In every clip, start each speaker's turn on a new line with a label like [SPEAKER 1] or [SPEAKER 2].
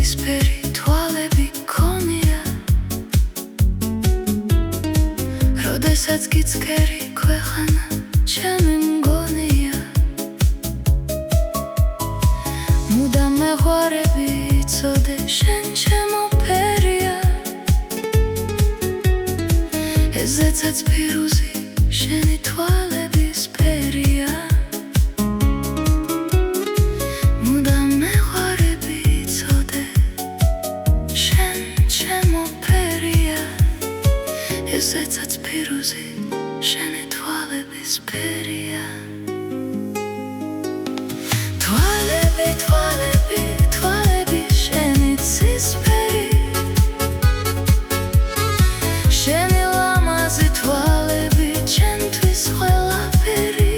[SPEAKER 1] ნებისფერი თვალები ქონია, როდესაც გიწყერი ქვეყანა ჩემი მგონია, მუდამ მეღვარები იცოდე შენ ჩემო ფერია, ეზეცაც ფირუზი შენი თვალების ფერია. ესეცაც ფირუზი შენი თვალების ფერია. თვალები, თვალები, თვალები შენი ცისფერი, შენი ლამაზი თვალები ჩემთვის ყველაფერი.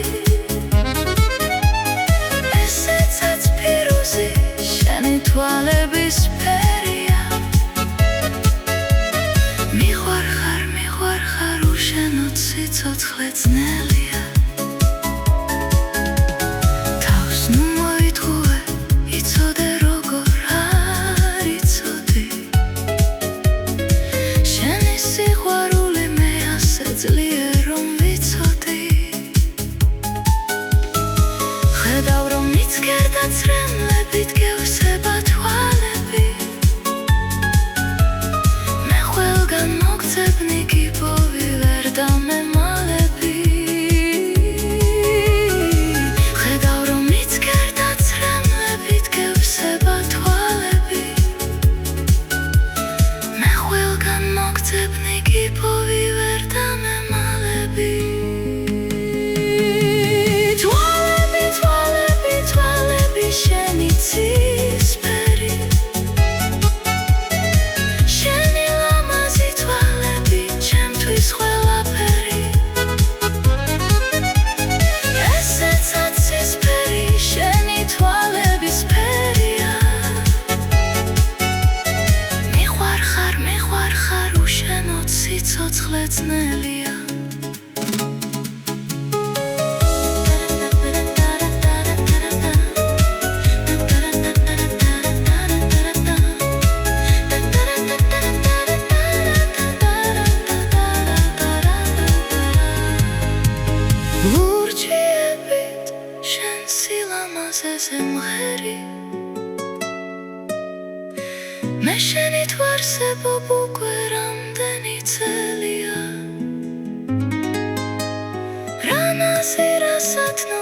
[SPEAKER 1] ესეცაც ფირუზი შენი თვალების ფერია. ცოცხლე ძნელია, თავს ნუ მოითხოვე, იცოდე როგორ არ იცოდი, შენი სიყვარული მე ასე ძლიერ რომ ვიცოდი. ხედავ რომ მიცქერდა ცრემლებით გევსება თვალები, მე ყველგან მოგწებნი გიპოვი ვერ დამემ ცოცხლე ძნელია. ლურჯიებით შენ სილამაზეზე მღერი, მე შენით ვარსებობ უკვე რამდენი წელია. რანაზი რასათნო